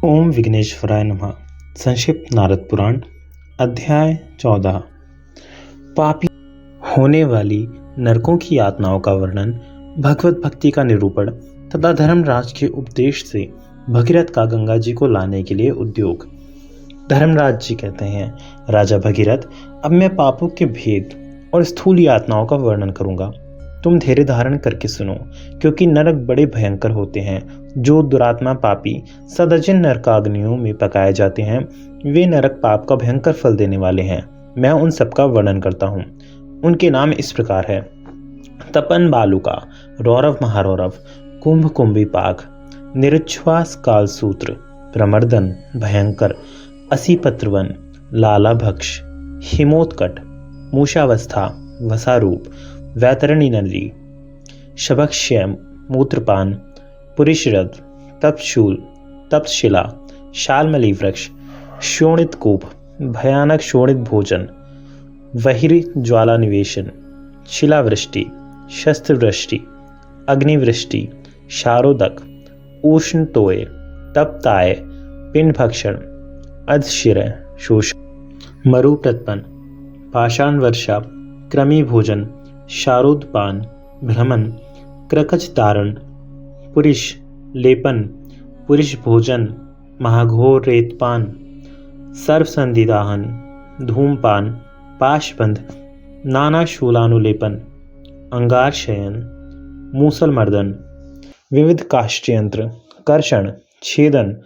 ओम विघ्नेश्वराय नमः। संक्षिप्त नारद पुराण अध्याय 14। पापी होने वाली नरकों की यातनाओं का वर्णन, भगवत भक्ति का निरूपण तथा धर्मराज के उपदेश से भगीरथ का गंगा जी को लाने के लिए उद्योग। धर्मराज जी कहते हैं, राजा भगीरथ, अब मैं पापों के भेद और स्थूल यातनाओं का वर्णन करूंगा। तुम धैर्य धारण करके सुनो, क्योंकि नरक बड़े भयंकर होते हैं। जो दुरात्मा पापी सदर्जन नरकाग्नियों में पकाए जाते हैं, वे नरक पाप का भयंकर फल देने वाले हैं। मैं उन सबका वर्णन करता हूँ। उनके नाम इस प्रकार है: तपन बालुका, रौरव महारौरव, कुंभ कुंभीपाक, निरुच्छ्वास कालसूत्र, प्रमर्दन भयंकर, असीपत्रवन, लाला भक्ष, हिमोत्कट, मूषावस्था, वसारूप, वैतरणी नली, शभक्षय, मूत्रपान, पुरुषरथ, तपशूल, तप्तशिला, शालमली वृक्ष, शोणित कूप, भयानक शोणित भोजन, वहिर ज्वाला निवेशन, शिलावृष्टि, शस्त्रवृष्टि, अग्निवृष्टि, शारोदक, उष्ण तोय, तपताय, पिंड भक्षण, अधशिर शोषण, मरु प्रतपन, पाषाण वर्षा, क्रमी भोजन, शारोदपान, भ्रमण, क्रकच धारण, पुरुष लेपन, पुरुष भोजन, महाघोर रेतपान, सर्वसंधिदाहन, धूमपान, पाशबंध, नाना शूलानुलेपन, अंगार शयन, मूसल मर्दन, विविध काष्ठयंत्र, कर्षण, छेदन,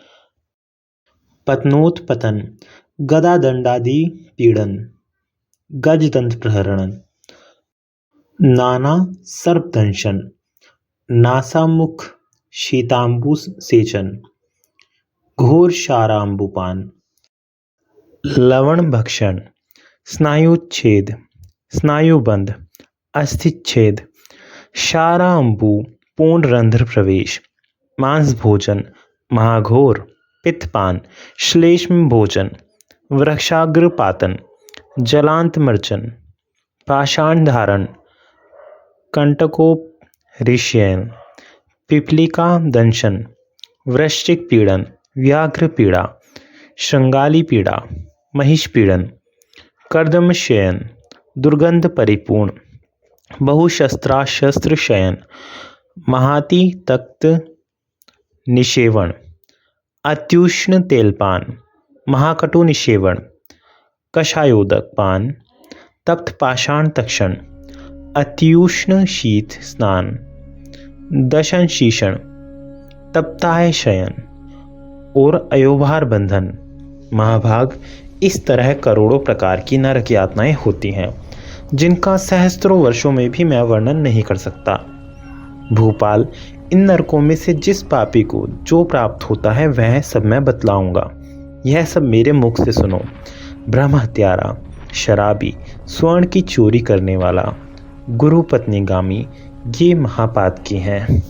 पतनोत्पतन, गदा दंडादि पीड़न, गजदंत प्रहरण, नाना सर्पदंशन, नासामुख शीतांबु सेचन, घोर शारांबुपान, लवण भक्षण, स्नायुच्छेद, स्नायुबंध, अस्थिच्छेद, शारांबु पूर्ण रंध्र प्रवेश, मांस भोजन, महाघोर, पित्तपान, श्लेष्म भोजन, वृक्षाग्रपातन, जलांतमर्चन, पाषाण धारण, कंटकोपरिशयन, पिपलिका दंशन, वृश्चिक पीड़न, व्याघ्र पीड़ा, श्रृंगाली पीड़ा, महिष पीड़न, कर्दम शयन, दुर्गंध परिपूर्ण, बहुशस्त्राशस्त्र शयन, महाति तक्त निषेवण, अत्युष्ण तेलपान, महाकटु निषेवण, कषायोदक पान, तप्त पाषाण तक्षण, अत्युष्ण शीत स्नान, दशन शीषण, तप्ताय शयन और अयोभार बंधन। महाभाग, इस तरह करोड़ों प्रकार की नरक यातनाएं होती हैं, जिनका सहस्त्रों वर्षों में भी मैं वर्णन नहीं कर सकता। भूपाल, इन नरकों में से जिस पापी को जो प्राप्त होता है वह सब मैं बतलाऊंगा। यह सब मेरे मुख से सुनो। ब्रह्म हत्यारा, शराबी, स्वर्ण की चोरी करने वाला, गुरु पत्नीगामी, ये महापातकी हैं।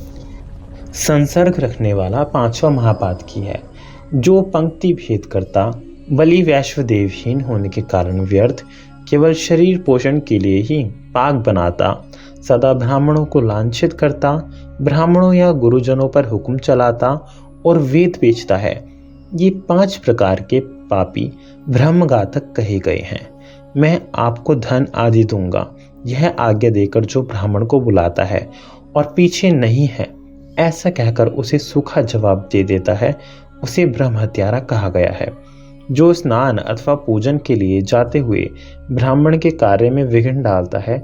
संसर्ग रखने वाला पांचवा महापातकी है। जो पंक्ति भेद करता, बलि वैश्वदेवहीन होने के कारण व्यर्थ, केवल शरीर पोषण के लिए ही पाक बनाता, सदा ब्राह्मणों को लांछित करता, ब्राह्मणों या गुरुजनों पर हुक्म चलाता और वेद बेचता है, ये 5 प्रकार के पापी ब्रह्मघातक कहे गए हैं। मैं आपको धन आदि दूंगा, यह आज्ञा देकर जो ब्राह्मण को बुलाता है और पीछे नहीं है ऐसा कहकर उसे सूखा जवाब दे देता है, उसे ब्रह्म हत्यारा कहा गया है। जो स्नान अथवा पूजन के लिए जाते हुए ब्राह्मण के कार्य में विघ्न डालता है,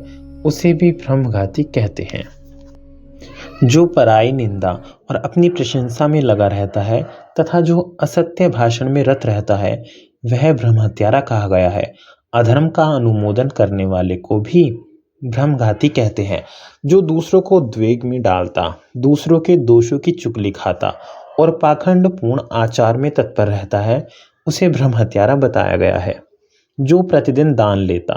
उसे भी ब्रह्मघाती कहते हैं। जो पराई निंदा और अपनी प्रशंसा में लगा रहता है तथा जो असत्य भाषण में रत रहता है, वह ब्रह्म हत्यारा कहा गया है। अधर्म का अनुमोदन करने वाले को भी ब्रह्मघाती कहते हैं। जो दूसरों को उद्वेग में डालता, दूसरों के दोषों की चुगली खाता और पाखंड पूर्ण आचार में तत्पर रहता है, उसे ब्रह्म हत्यारा बताया गया है। जो प्रतिदिन दान लेता,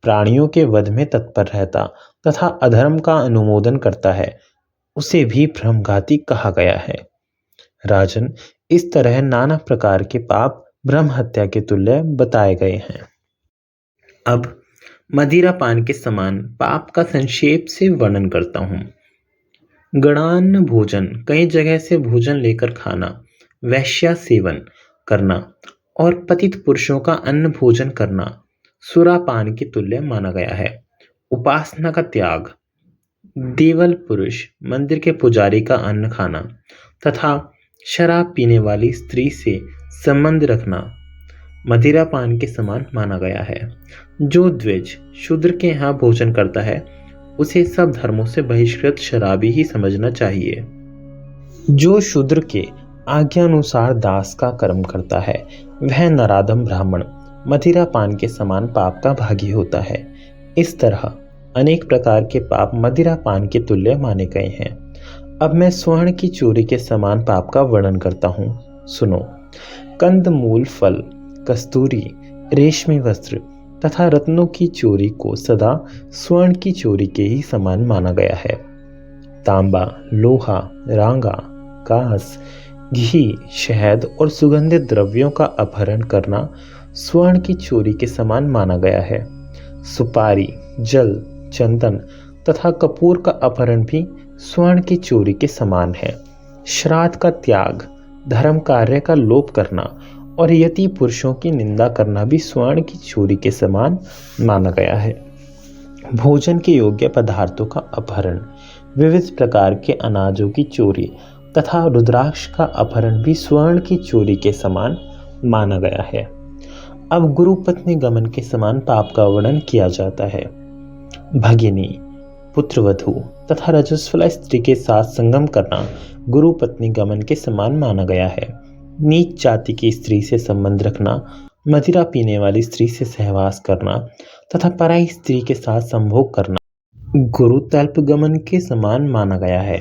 प्राणियों के वध में तत्पर रहता तथा अधर्म का अनुमोदन करता है, उसे भी ब्रह्मघाती कहा गया है। राजन, इस तरह नाना प्रकार के पाप ब्रह्म हत्या के तुल्य बताए गए हैं। अब मदिरा पान के समान पाप का संक्षेप से वर्णन करता हूँ। गणान्न भोजन, कई जगह से भोजन लेकर खाना, वैश्या सेवन करना और पतित पुरुषों का अन्न भोजन करना सुरापान के तुल्य माना गया है। उपासना का त्याग, देवल पुरुष मंदिर के पुजारी का अन्न खाना तथा शराब पीने वाली स्त्री से संबंध रखना मदिरापान के समान माना गया है। जो द्विज शूद्र के यहाँ भोजन करता है उसे सब धर्मों से बहिष्कृत शराबी ही समझना चाहिए। जो शूद्र के आज्ञानुसार दास का कर्म करता है वह नराधम ब्राह्मण मदिरापान के समान पाप का भागी होता है। इस तरह अनेक प्रकार के पाप मदिरापान के तुल्य माने गए हैं। अब मैं स्वर्ण की चोरी के समान पाप का वर्णन करता हूँ, सुनो। कंदमूल, फल, कस्तूरी, रेशमी वस्त्र तथा रत्नों की चोरी को सदा स्वर्ण की चोरी के ही समान माना गया है। तांबा, लोहा, रांगा, कांस, घी, शहद और सुगंधित द्रव्यों का अपहरण करना स्वर्ण की चोरी के समान माना गया है। सुपारी, जल, चंदन तथा कपूर का अपहरण भी स्वर्ण की चोरी के समान है। श्राद्ध का त्याग, धर्म कार्य का लोप करना और यति पुरुषों की निंदा करना भी स्वर्ण की चोरी के समान माना गया है। भोजन के योग्य पदार्थों का अपहरण, विविध प्रकार के अनाजों की चोरी तथा रुद्राक्ष का अपहरण भी स्वर्ण की चोरी के समान माना गया है। अब गुरु पत्नी गमन के समान पाप का वर्णन किया जाता है। भगिनी, पुत्रवधू तथा रजस्वला स्त्री के साथ संगम करना गुरु पत्नी गमन के समान माना गया है। नीच जाति की स्त्री से संबंध रखना, मदिरा पीने वाली स्त्री से सहवास करना तथा पराई स्त्री के साथ संभोग करना गुरु तल्प गमन के समान माना गया है।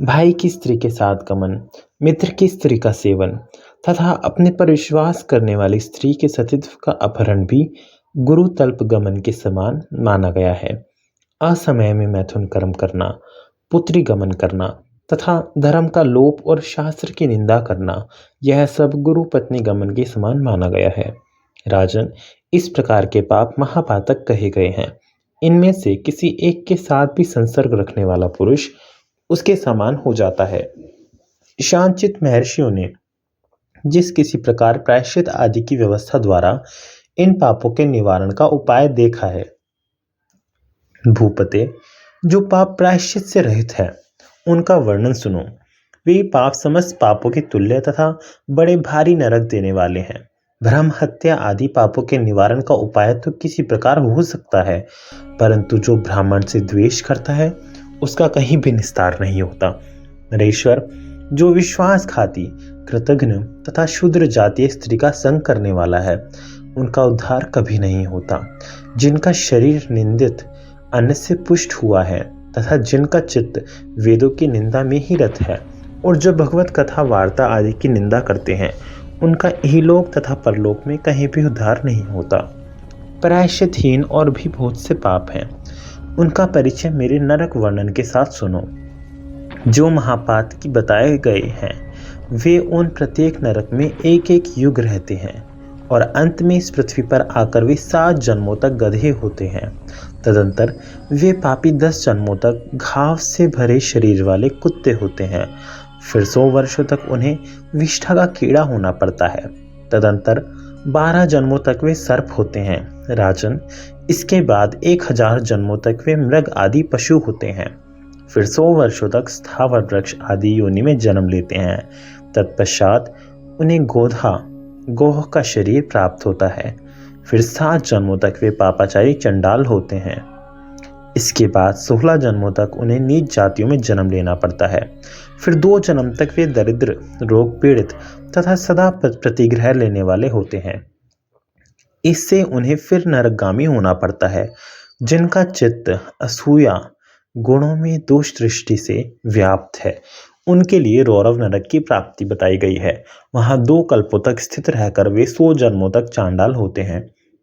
भाई की स्त्री के साथ गमन, मित्र की स्त्री का सेवन तथा अपने पर विश्वास करने वाली स्त्री के सतीत्व का अपहरण भी गुरु तल्प गमन के समान माना गया है। असमय में मैथुन कर्म करना, पुत्री गमन करना तथा धर्म का लोप और शास्त्र की निंदा करना, यह सब गुरु पत्नी गमन के समान माना गया है। राजन, इस प्रकार के पाप महापातक कहे गए हैं। इनमें से किसी एक के साथ भी संसर्ग रखने वाला पुरुष उसके समान हो जाता है। शांचित महर्षियों ने जिस किसी प्रकार प्रायश्चित आदि की व्यवस्था द्वारा इन पापों के निवारण का उपाय देखा है। भूपते, जो पाप प्रायश्चित से रहित है उनका वर्णन सुनो। वे पाप समस्त पापों के तुल्य तथा बड़े भारी नरक देने वाले हैं। भ्रम, हत्या आदि पापों के निवारण का उपाय तो किसी प्रकार हो सकता है, परंतु जो ब्राह्मण से द्वेष करता है उसका कहीं भी निस्तार नहीं होता। नरेश्वर, जो विश्वासघाती, कृतघ्न तथा शूद्र जातीय स्त्री का संग करने वाला है उनका उद्धार कभी नहीं होता। जिनका शरीर निंदित अन्न से पुष्ट हुआ है तथा जिनका चित्त वेदों की निंदा में ही रत है और जो भगवत कथा, वार्ता आदि की निंदा करते हैं उनका इहलोक तथा परलोक में कहीं भी उद्धार नहीं होता। प्रायश्चितहीन और भी बहुत से पाप हैं, उनका परिचय मेरे नरक वर्णन के साथ सुनो। जो महापात की बताए गए हैं वे उन प्रत्येक नरक में एक एक युग रहते हैं और अंत में इस पृथ्वी पर आकर वे 7 जन्मों तक गधे होते हैं। तदंतर वे पापी 10 जन्मों तक घाव से भरे शरीर वाले कुत्ते होते हैं। फिर 100 वर्षों तक उन्हें विष्ठा का कीड़ा होना पड़ता है। तदंतर 12 जन्मों तक वे सर्प होते हैं। राजन, इसके बाद 1000 जन्मों तक वे मृग आदि पशु होते हैं। फिर 100 वर्षों तक स्थावर वृक्ष आदि योनि में जन्म लेते हैं। तत्पश्चात उन्हें गोह का शरीर प्राप्त होता है। फिर 7 जन्मों तक वे पापाचारी चंडाल होते हैं। इसके बाद 16 जन्मों तक उन्हें नीच जातियों में जन्म लेना पड़ता है। फिर 2 जन्म तक वे दरिद्र, रोग पीड़ित तथा सदा प्रतिग्रह लेने वाले होते हैं। इससे उन्हें फिर नरकगामी होना पड़ता है। जिनका चित्त असूया गुणों में दोष दृष्टि से व्याप्त है उनके लिए रौरव नरक की प्राप्ति बताई गई है। वहां 2 कल्पों तक स्थित रहकर वे 100 जन्मों तक चांडाल होते हैं।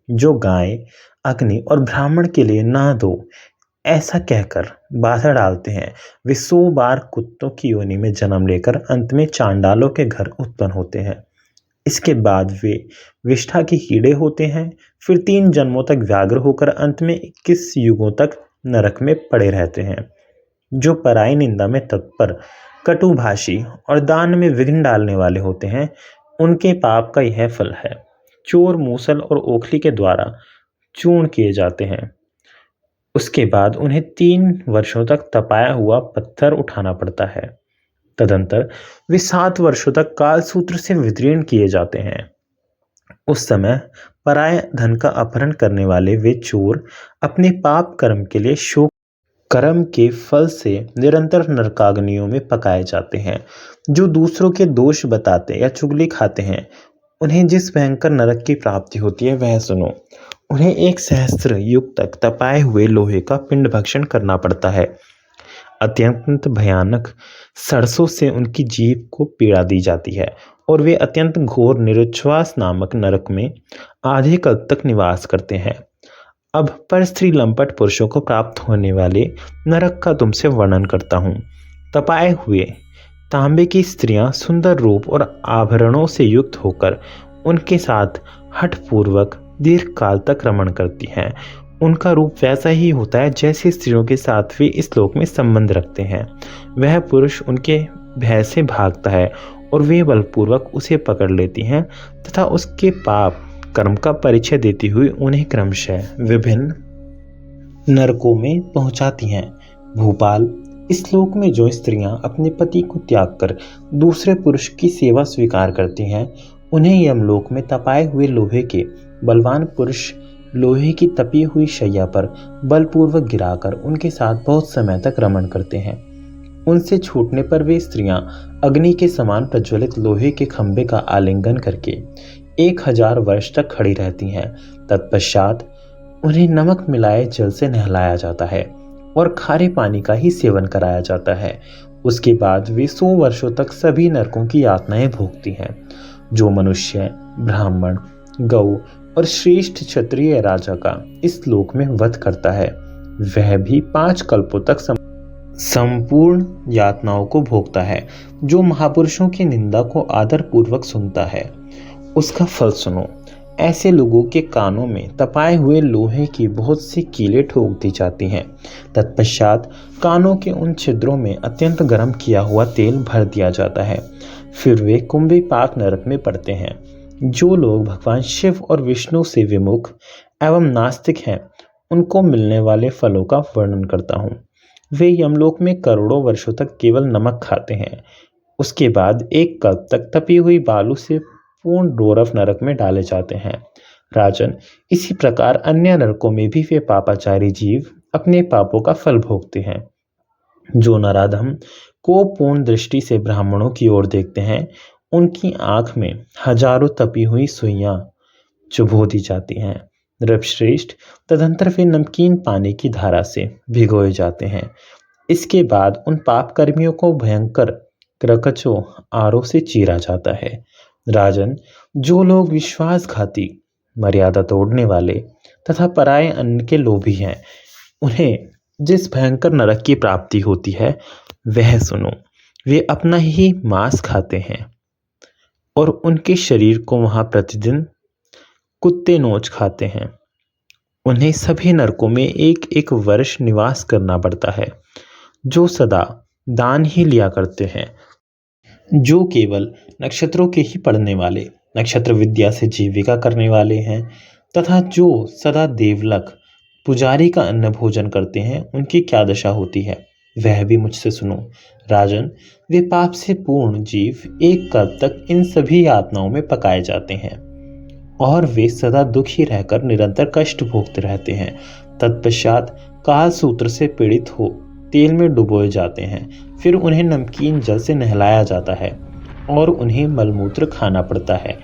जो गाय, अग्नि और ब्राह्मण के लिए ना दो ऐसा कहकर बाधा डालते हैं वे 100 बार कुत्तों की योनि में जन्म लेकर अंत में चांडालों के घर उत्पन्न होते हैं। इसके बाद वे विष्ठा के कीड़े होते हैं। फिर 3 जन्मों तक व्याघ्र होकर अंत में 21 युगों तक नरक में पड़े रहते हैं। जो पराई निंदा में तत्पर, कटुभाषी और दान में विघ्न डालने वाले होते हैं, उनके पाप का यह फल है। चोर मूसल और ओखली के द्वारा चूर्ण किए जाते हैं। उसके बाद उन्हें 3 वर्षों तक तपाया हुआ पत्थर उठाना पड़ता है। तदंतर वे 7 वर्षों तक कालसूत्र से विदीर्ण किए जाते हैं। उस समय पराय धन का अपहरण करने वाले वे चोर अपने पाप कर्म के लिए शोक कर्म के फल से निरंतर नरकाग्नियों में पकाए जाते हैं। जो दूसरों के दोष बताते या चुगली खाते हैं, उन्हें जिस भयंकर नरक की प्राप्ति होती है वह सुनो। उन्हें 1 सहस्त्र युग तक तपाए हुए लोहे का पिंड भक्षण करना पड़ता है। अत्यंत भयानक सरसों से उनकी जीभ को पीड़ा दी जाती है और वे अत्यंत घोर निरुच्छ्वास नामक नरक में आधे कल्प तक निवास करते हैं। अब पर स्त्री लंपट पुरुषों को प्राप्त होने वाले नरक का तुमसे वर्णन करता हूँ। तपाए हुए तांबे की स्त्रियां सुंदर रूप और आभरणों से युक्त होकर उनके साथ हठपूर्वक दीर्घ काल तक रमण करती हैं। उनका रूप वैसा ही होता है जैसे स्त्रियों के साथ वे इस लोक में संबंध रखते हैं। वह पुरुष उनके भय से भागता है और वे बलपूर्वक उसे पकड़ लेती हैं तथा उसके पाप कर्म का परिचय देती हुई उन्हें क्रमशः विभिन्न नरकों में पहुंचाती हैं। भूपाल, इस श्लोक में जो स्त्रियां अपने पति को त्याग कर दूसरे पुरुष की सेवा स्वीकार करती हैं, उन्हें यमलोक में तपाए हुए लोहे के बलवान पुरुष लोहे की तपी हुई शैया पर बलपूर्वक गिराकर उनके साथ बहुत समय तक रमण करते हैं। उनसे छूटने पर वे स्त्रियां अग्नि के समान प्रज्वलित लोहे के खंभे का आलिंगन करके 1000 वर्ष तक खड़ी रहती हैं। तत्पश्चात उन्हें नमक मिलाए जल से नहलाया जाता है और खारे पानी का ही सेवन कराया जाता है। उसके बाद वे 100 वर्षों तक सभी नरकों की यातनाएं भोगती हैं। जो मनुष्य, ब्राह्मण, गौ और श्रेष्ठ क्षत्रिय राजा का इस लोक में वध करता है, वह भी 5 कल्पों तक संपूर्ण यातनाओं को भोगता है। जो महापुरुषों की निंदा को आदर पूर्वक सुनता है, उसका फल सुनो। ऐसे लोगों के कानों में तपाए हुए लोहे की बहुत सी कीलें ठोक दी जाती हैं। तत्पश्चात कानों के उन छिद्रों में अत्यंत गर्म किया हुआ तेल भर दिया जाता है। फिर वे कुंभी पाक नरक में पड़ते हैं। जो लोग भगवान शिव और विष्णु से विमुख एवं नास्तिक हैं, उनको मिलने वाले फलों का वर्णन करता हूँ। वे यमलोक में करोड़ों वर्षों तक केवल नमक खाते हैं। उसके बाद 1 कल्प तक तपी हुई बालू से पूर्ण डोरव नरक में डाले जाते हैं। राजन, इसी प्रकार अन्य नरकों में भी वे पापाचारी जीव अपने पापों का फल भोगते हैं। जो नराधम को पूर्ण दृष्टि से ब्राह्मणों की ओर देखते हैं, उनकी आंख में हजारों तपी हुई सुइयां चुभो दी जाती हैं। नृपश्रेष्ठ, तदंतर वे नमकीन पानी की धारा से भिगोए जाते हैं। इसके बाद उन पाप कर्मियों को भयंकर क्रकचों आरों से चीरा जाता है। राजन, जो लोग विश्वासघाती, मर्यादा तोड़ने वाले तथा पराये अन्न के लोभी हैं, उन्हें जिस भयंकर नरक की प्राप्ति होती है वह सुनो। वे अपना ही मांस खाते हैं और उनके शरीर को वहां प्रतिदिन कुत्ते नोच खाते हैं। उन्हें सभी नरकों में 1-1 वर्ष निवास करना पड़ता है। जो सदा दान ही लिया करते हैं, जो केवल नक्षत्रों के ही पढ़ने वाले, नक्षत्र विद्या से जीविका करने वाले हैं तथा जो सदा देवलक पुजारी का अन्न भोजन करते हैं, उनकी क्या दशा होती है वह भी मुझसे सुनो। राजन, वे पाप से पूर्ण जीव 1 कल्प तक इन सभी यातनाओं में पकाए जाते हैं और वे सदा दुखी रहकर निरंतर कष्ट भोगते रहते हैं। तत्पश्चात काल सूत्र से पीड़ित हो तेल में डुबोए जाते हैं। फिर उन्हें नमकीन जल से नहलाया जाता है और उन्हें मलमूत्र खाना पड़ता है।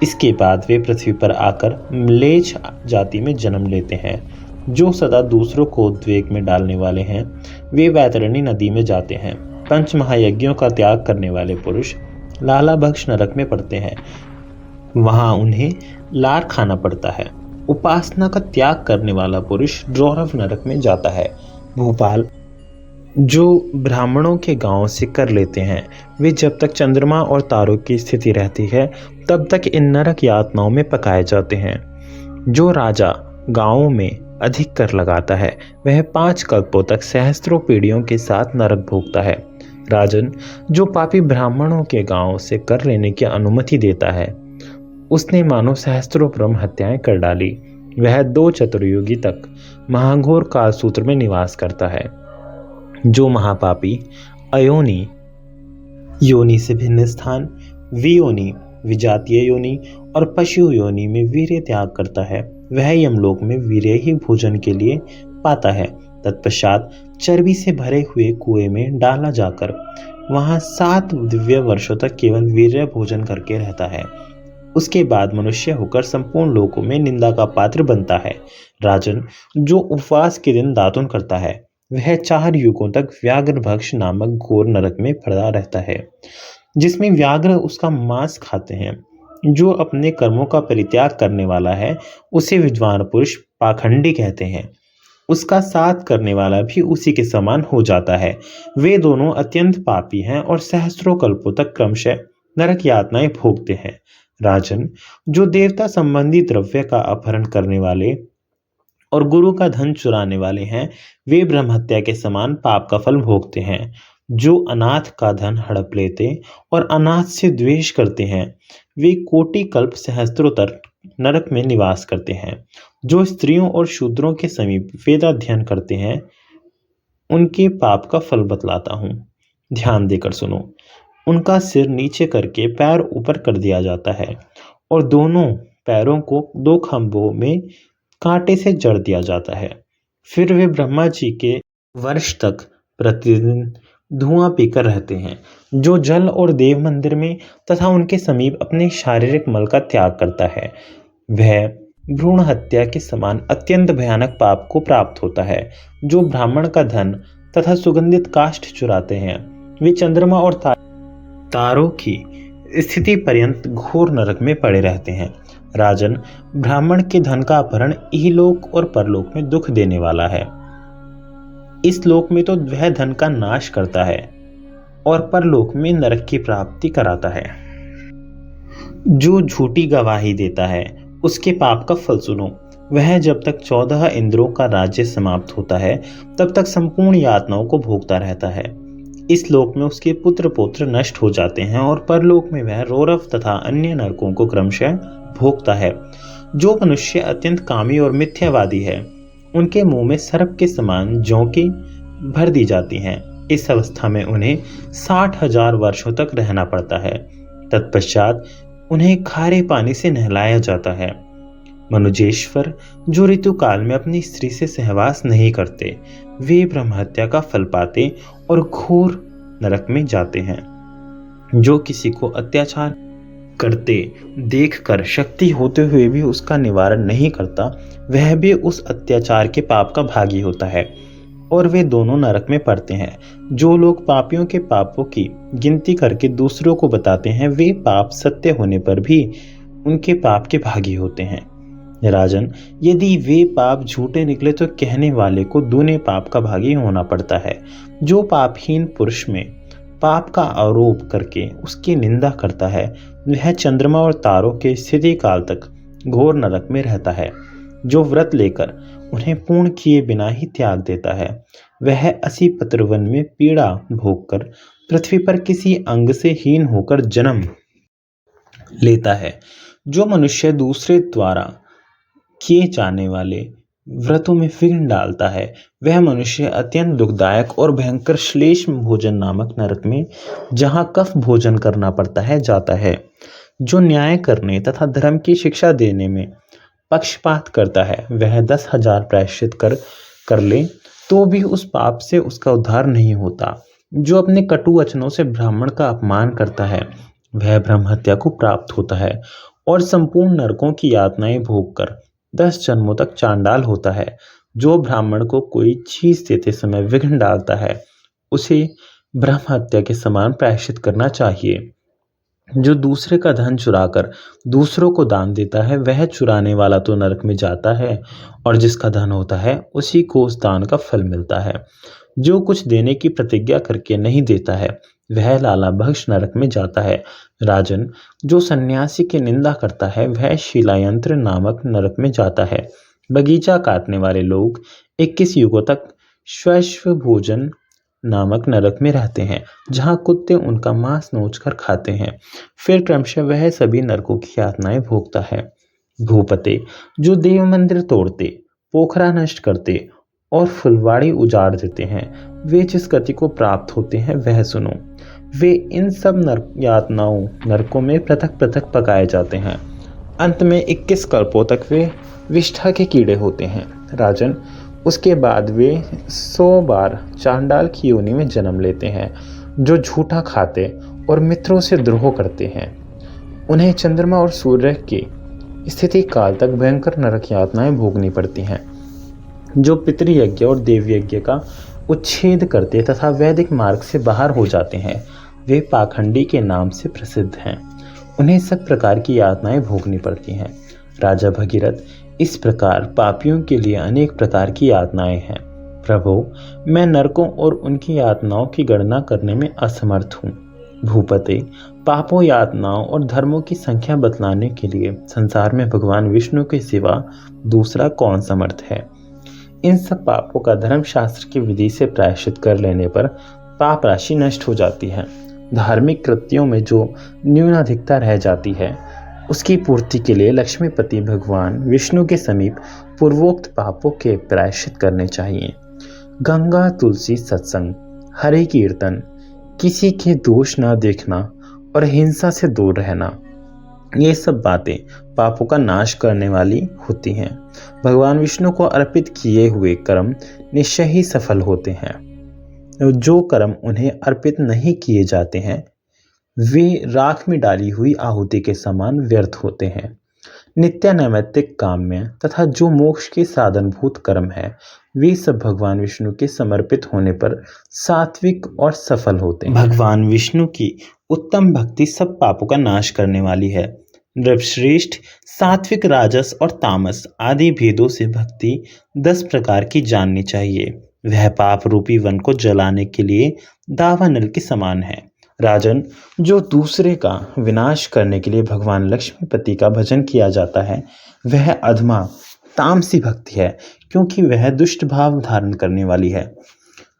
इसके बाद वे पृथ्वी पर आकर म्लेच्छ जाति में जन्म लेते हैं। जो सदा दूसरों को उद्वेग में डालने वाले हैं, वे वैतरणी नदी में जाते हैं। 5 महायज्ञों का त्याग करने वाले पुरुष लालाभक्ष नरक में पड़ते हैं। वहां उन्हें लार खाना पड़ता है। उपासना का त्याग करने वाला पुरुष द्रौरव नरक में जाता है। भूपाल, जो ब्राह्मणों के गांव से कर लेते हैं, वे जब तक चंद्रमा और तारों की स्थिति रहती है तब तक इन नरक यातनाओं में पकाए जाते हैं। जो राजा गांवों में अधिक कर लगाता है, वह 5 कल्पों तक सहस्त्रों पीढ़ियों के साथ नरक भोगता है। राजन, जो पापी ब्राह्मणों के गांव से कर लेने की अनुमति देता है, उसने मानो सहस्त्रों ब्रह्म हत्याएं कर डाली। वह 2 चतुर्युगी तक महाघोर कालसूत्र में निवास करता है। जो महापापी अयोनि योनि से भिन्न स्थान, वियोनि विजातीय योनि और पशु योनि में वीर्य त्याग करता है, वह यमलोक में वीर्य ही भोजन के लिए पाता है। तत्पश्चात चर्बी से भरे हुए कुएं में डाला जाकर वहां 7 दिव्य वर्षों तक केवल वीर्य भोजन करके रहता है। उसके बाद मनुष्य होकर संपूर्ण लोकों में निंदा का पात्र बनता है। राजन, जो उपवास के दिन दातुन करता है, वह 4 युगों तक व्याघ्र भक्ष नामक घोर नरक में पड़ा रहता है, जिसमें व्याघ्र उसका मांस खाते हैं। जो अपने कर्मों का परित्याग करने वाला है, उसे विद्वान पुरुष पाखंडी कहते हैं। उसका साथ करने वाला भी उसी के समान हो जाता है। वे दोनों अत्यंत पापी हैं और सहस्त्रों कल्पों तक क्रमशः नरक यातनाएं भोगते हैं। राजन, जो देवता संबंधी द्रव्य का अपहरण करने वाले और गुरु का धन चुराने वाले हैं, वे ब्रह्म हत्या के समान पाप का फल भोगते हैं। जो अनाथ का धन हड़प लेते और अनाथ से द्वेष करते हैं, वे कोटि कल्प सहस्त्रों तक नरक में निवास करते हैं। जो स्त्रियों और शूद्रों के समीप वेदाध्ययन करते हैं, उनके पाप का फल बतलाता हूँ, ध्यान देकर सुनो। उनका सिर नीचे करके पैर ऊपर कर दिया जाता है और दोनों पैरों को 2 खंभों में कांटे से जड़ दिया जाता है। फिर वे ब्रह्मा जी के वर्ष तक प्रतिदिन धुआं पीकर रहते हैं। जो जल और देव मंदिर में तथा उनके समीप अपने शारीरिक मल का त्याग करता है, वह भ्रूण हत्या के समान अत्यंत भयानक पाप को प्राप्त होता है। जो ब्राह्मण का धन तथा सुगंधित काष्ठ चुराते हैं, वे चंद्रमा और तारों की स्थिति पर्यंत घोर नरक में पड़े रहते हैं। राजन, ब्राह्मण के धन का अपहरण इहलोक और परलोक में दुख देने वाला है। इस लोक में तो वह धन का नाश करता है और परलोक में नरक की प्राप्ति कराता है। जो झूठी गवाही देता है, उसके पाप का फल सुनो। वह जब तक 14 इंद्रों का राज्य समाप्त होता है, तब तक संपूर्ण यातनाओं को भोगता रहता है। इस लोक में उसके पुत्र पौत्र नष्ट हो जाते हैं और परलोक में वह रौरव तथा अन्य नरकों को क्रमशः भोगता है। जो मनुष्य अत्यंत कामी और मिथ्यावादी है, उनके मुंह में सर्प के समान जोंकें भर दी जाती हैं। इस अवस्था में उन्हें 60,000 वर्षों तक रहना पड़ता है। तत्पश्चात उन्हें खारे पानी से नहलाया जाता है। मनुजेश्वर, जो ऋतु काल में अपनी स्त्री से सहवास नहीं करते, वे ब्रह्म हत्या का फल पाते और घोर नरक में जाते हैं। जो किसी को अत्याचार करते देखकर शक्ति होते हुए भी उसका निवारण नहीं करता, वह भी उस अत्याचार के पाप का भागी होता है और वे दोनों नरक में पड़ते हैं। जो लोग पापियों के पापों की गिनती करके दूसरों को बताते हैं, वे पाप सत्य होने पर भी उनके पाप के भागी होते हैं। राजन, यदि वे पाप झूठे निकले तो कहने वाले को दूने पाप का भागी होना पड़ता है। जो पापहीन पुरुष में पाप का आरोप करके उसकी निंदा करता है, वह चंद्रमा और तारों के स्थिति काल तक घोर नरक में रहता है। जो व्रत लेकर उन्हें पूर्ण किए बिना ही त्याग देता है, वह 80 पत्रवन में पीड़ा भोगकर पृथ्वी पर किसी अंग से हीन होकर जन्म लेता है। जो मनुष्य दूसरे द्वारा किए जाने वाले व्रतों में विघ्न डालता है, वह मनुष्य अत्यंत दुखदायक और भयंकर श्लेष्म भोजन नामक नरक में, जहाँ कफ भोजन करना पड़ता है, जाता है। जो न्याय करने तथा धर्म की शिक्षा देने में पक्षपात करता है, वह 10,000 प्रायश्चित कर ले तो भी उस पाप से उसका उद्धार नहीं होता। जो अपने कटु वचनों से ब्राह्मण का अपमान करता है, वह ब्रह्म हत्या को प्राप्त होता है और संपूर्ण नरकों की यातनाएं भोगकर 10 जन्मों तक चांडाल होता है। जो ब्राह्मण को कोई चीज देते समय विघ्न डालता है, उसे ब्रह्म हत्या के समान प्रायश्चित करना चाहिए। जो दूसरे का धन चुराकर दूसरों को दान देता है, वह चुराने वाला तो नरक में जाता है और जिसका धन होता है उसी को उस दान का फल मिलता है। जो कुछ देने की प्रतिज्ञा करके नहीं देता है, वह लाला भक्ष नरक में जाता है। राजन, जो सन्यासी की निंदा करता है, वह शिलायंत्र नामक नरक में जाता है। बगीचा काटने वाले लोग 21 युगों तक शैशव भोजन नामक नरक में रहते हैं, जहाँ कुत्ते उनका मांस नोचकर खाते हैं। फिर क्रमशः वह सभी नरकों की यातनाएं भोगता है। भूपते, जो देव मंदिर तोड़ते, पोखरा नष्ट करते और फुलवाड़ी उजाड़ देते हैं, वे जिस गति को प्राप्त होते हैं वह सुनो। वे इन सब यातनाओं नरकों में पृथक पृथक पकाए जाते हैं। अंत में 21 कल्पों तक वे विष्ठा के कीड़े होते हैं। राजन, उसके बाद वे 100 बार चांडाल की योनि में जन्म लेते हैं, जो झूठा खाते और मित्रों से द्रोह करते हैं। उन्हें चंद्रमा और सूर्य की स्थिति काल तक भयंकर नरक यातनाएं भोगनी पड़ती हैं, जो पितृयज्ञ और देवयज्ञ का उच्छेद करते तथा वैदिक मार्ग से बाहर हो जाते हैं। वे पाखंडी के नाम से प्रसिद्ध हैं। उन्हें सब प्रकार की यातनाएं भोगनी पड़ती हैं। राजा भगीरथ, इस प्रकार पापियों के लिए अनेक प्रकार की यातनाएं हैं। प्रभु, मैं नरकों और उनकी यातनाओं की गणना करने में असमर्थ हूँ। भूपते, पापों, यातनाओं और धर्मों की संख्या बतलाने के लिए संसार में भगवान विष्णु के सिवा दूसरा कौन समर्थ है। इन सब पापों का धर्मशास्त्र की विधि से प्रायश्चित कर लेने पर पाप राशि नष्ट हो जाती है। धार्मिक कृत्यों में जो न्यूनाधिकता रह जाती है, उसकी पूर्ति के लिए लक्ष्मीपति भगवान विष्णु के समीप पूर्वोक्त पापों के प्रायश्चित करने चाहिए। गंगा, तुलसी, सत्संग, हरि कीर्तन, किसी के दोष ना देखना और हिंसा से दूर रहना, ये सब बातें पापों का नाश करने वाली होती हैं। भगवान विष्णु को अर्पित किए हुए कर्म निश्चय ही सफल होते हैं। जो कर्म उन्हें अर्पित नहीं किए जाते हैं, वे राख में डाली हुई आहुति के समान व्यर्थ होते हैं। नित्य नैमित्तिक काम्य तथा जो मोक्ष के साधनभूत कर्म है, वे सब भगवान विष्णु के समर्पित होने पर सात्विक और सफल होते हैं। भगवान विष्णु की उत्तम भक्ति सब पापों का नाश करने वाली है। नृपश्रेष्ठ, सात्विक, राजस और तामस आदि भेदों से भक्ति 10 प्रकार की जाननी चाहिए। वह पाप रूपी वन को जलाने के लिए दावानल के समान है। राजन, जो दूसरे का विनाश करने के लिए भगवान लक्ष्मीपति का भजन किया जाता है, वह अधमा तामसी भक्ति है, क्योंकि वह दुष्ट भाव धारण करने वाली है।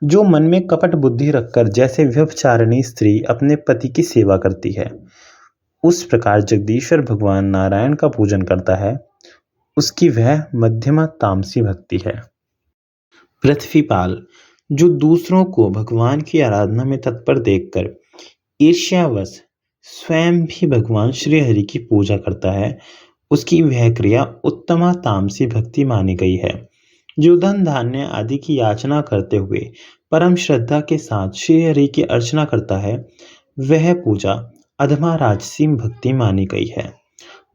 जो मन में कपट बुद्धि रखकर जैसे व्यभिचारिणी स्त्री अपने पति की सेवा करती है, उस प्रकार जगदीश्वर भगवान नारायण का पूजन करता है, उसकी वह मध्यमा तामसी भक्ति है। पृथ्वीपाल, जो दूसरों को भगवान की आराधना में तत्पर देखकर ईर्ष्यावश स्वयं भी भगवान श्री हरि की पूजा करता है, उसकी वह क्रिया उत्तमा तामसी भक्ति मानी गई है। जो धन धान्य आदि की याचना करते हुए परम श्रद्धा के साथ श्री हरि की अर्चना करता है, वह पूजा अधमा राजसी भक्ति मानी गई है।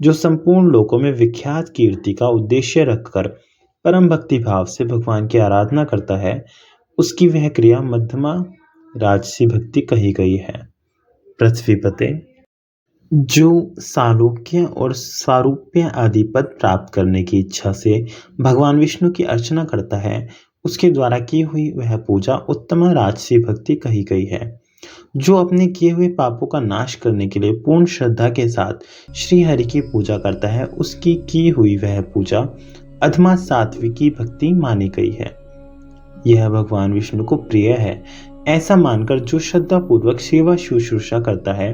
जो संपूर्ण लोकों में विख्यात कीर्ति का उद्देश्य रखकर परम भक्ति भाव से भगवान की आराधना करता है, उसकी वह क्रिया मध्यमा राजसी भक्ति कही गई है। पृथ्वीपते, जो सालोक्य और स्वारूप्य आदि पद प्राप्त करने की इच्छा से भगवान विष्णु की अर्चना करता है, उसके द्वारा की हुई वह पूजा उत्तम राजसी भक्ति कही गई है। जो अपने किए हुए पापों का नाश करने के लिए पूर्ण श्रद्धा के साथ श्री हरि की पूजा करता है, उसकी की हुई वह पूजा अधमा सात्विकी भक्ति मानी गई है। यह भगवान विष्णु को प्रिय है, ऐसा मानकर जो श्रद्धा पूर्वक सेवा शुश्रूषा करता है,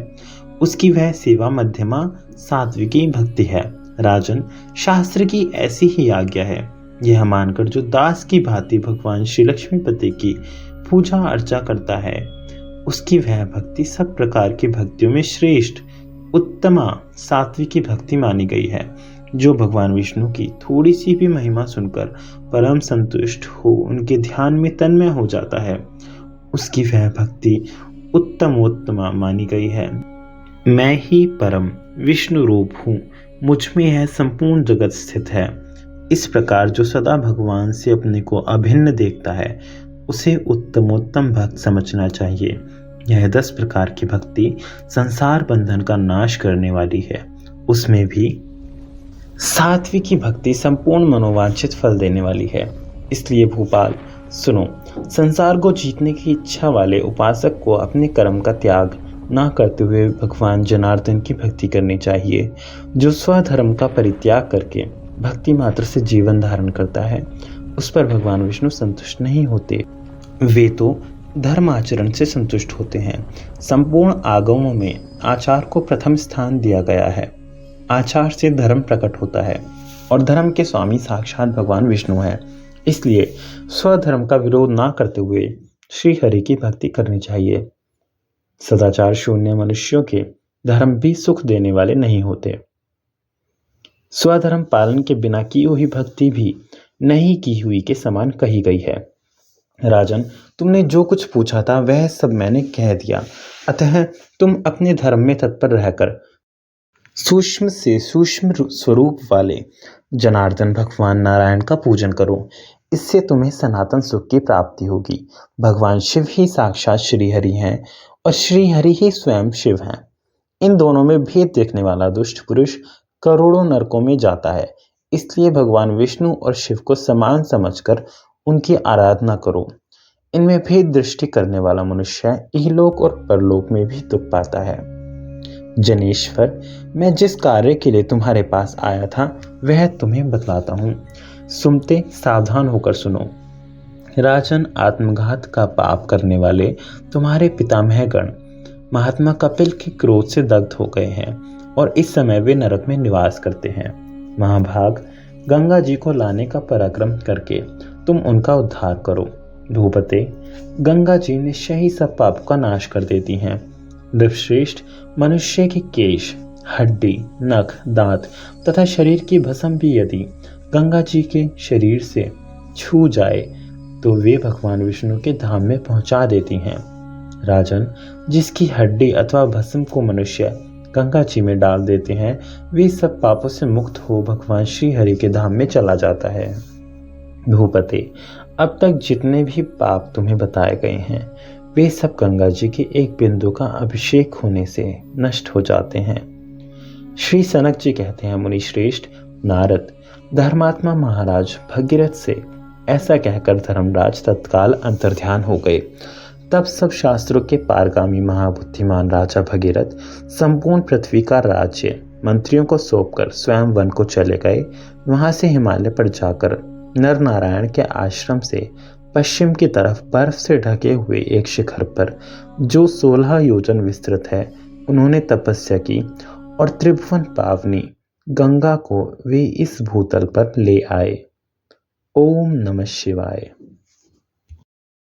उसकी वह सेवा मध्यमा सात्विकी भक्ति है। राजन, शास्त्र की ऐसी ही आज्ञा है। यह मानकर जो दास की भांति भगवान श्री लक्ष्मीपति की पूजा अर्चा करता है, उसकी वह भक्ति सब प्रकार की भक्तियों में श्रेष्ठ उत्तमा सात्विकी भक्ति मानी गई है। जो भगवान विष्णु की थोड़ी सी भी महिमा सुनकर परम संतुष्ट हो उनके ध्यान में तन्मय हो जाता है, उसकी वह भक्ति उत्तमोत्तमा मानी गई है। मैं ही परम विष्णु रूप हूँ, मुझ में यह संपूर्ण जगत स्थित है। इस प्रकार जो सदा भगवान से अपने को अभिन्न देखता है, उसे उत्तमोत्तम भक्त समझना चाहिए। यह 10 प्रकार की भक्ति संसार बंधन का नाश करने वाली है। उसमें भी सात्विकी भक्ति संपूर्ण मनोवांछित फल देने वाली है। इसलिए भूपाल सुनो, संसार को जीतने की इच्छा वाले उपासक को अपने कर्म का त्याग ना करते हुए भगवान जनार्दन की भक्ति करनी चाहिए। जो स्वधर्म का परित्याग करके भक्ति मात्र से जीवन धारण करता है, उस पर भगवान विष्णु संतुष्ट नहीं होते। वे तो धर्म आचरण से संतुष्ट होते हैं। संपूर्ण आगमों में आचार को प्रथम स्थान दिया गया है। आचार से धर्म प्रकट होता है और धर्म के स्वामी साक्षात भगवान विष्णु है। इसलिए स्वधर्म का विरोध ना करते हुए श्री हरि की भक्ति करनी चाहिए। सदाचार शून्य मनुष्यों के धर्म भी सुख देने वाले नहीं होते। स्वधर्म पालन के बिना की हुई भक्ति भी नहीं की हुई के समान कही गई है। राजन, तुमने जो कुछ पूछा था वह सब मैंने कह दिया, अतः तुम अपने धर्म में तत्पर रहकर सूक्ष्म से सूक्ष्म स्वरूप वाले जनार्दन भगवान नारायण का पूजन करो। इससे तुम्हें सनातन सुख की प्राप्ति होगी। भगवान शिव ही साक्षात श्री हरि हैं और श्री हरि ही स्वयं शिव हैं। इन दोनों में भेद देखने वाला दुष्ट पुरुष करोड़ों नरकों में जाता है। इसलिए भगवान विष्णु और शिव को समान समझकर उनकी आराधना करो। इनमें भेद दृष्टि करने वाला मनुष्य इहलोक और परलोक में भी दुख पाता है। जनेश्वर, मैं जिस कार्य के लिए तुम्हारे पास आया था वह तुम्हें बतलाता हूँ। सुनते सावधान होकर सुनो। राजन, आत्मघात का पाप करने वाले तुम्हारे पितामह गण महात्मा कपिल के क्रोध से दग्ध हो गए हैं और इस समय वे नरक में निवास करते हैं। महाभाग, गंगा जी को लाने का पराक्रम करके तुम उनका उद्धार करो। भूपते, गंगा जी निश्चय ही सब पाप का नाश कर देती हैं। नृपश्रेष्ठ, मनुष्य के केश, हड्डी, नख, दांत तथा शरीर की भस्म भी यदि गंगा जी के शरीर से छू जाए तो वे भगवान विष्णु के धाम में पहुंचा देती हैं। राजन, जिसकी हड्डी अथवा भस्म को मनुष्य गंगा जी में डाल देते हैं वे सब पापों से मुक्त हो भगवान श्री हरि के धाम में चला जाता है। भूपते, अब तक जितने भी पाप तुम्हें बताए गए हैं वे सब गंगा जी के एक बिंदु का अभिषेक होने से नष्ट हो जाते हैं। श्री सनक जी कहते हैं, मुनि श्रेष्ठ नारद, धर्मात्मा महाराज भगीरथ से ऐसा कहकर धर्मराज तत्काल अंतर्ध्यान हो गए। तब सब शास्त्रों के पारगामी महाबुद्धिमान राजा भगीरथ संपूर्ण पृथ्वी का राज्य मंत्रियों को सौंपकर स्वयं वन को चले गए। वहां से हिमालय पर जाकर नर नारायण के आश्रम से पश्चिम की तरफ बर्फ से ढके हुए एक शिखर पर जो 16 योजन विस्तृत है उन्होंने तपस्या की और त्रिभुवन पावनी गंगा को वे इस भूतल पर ले आए। ओम नमः शिवाय।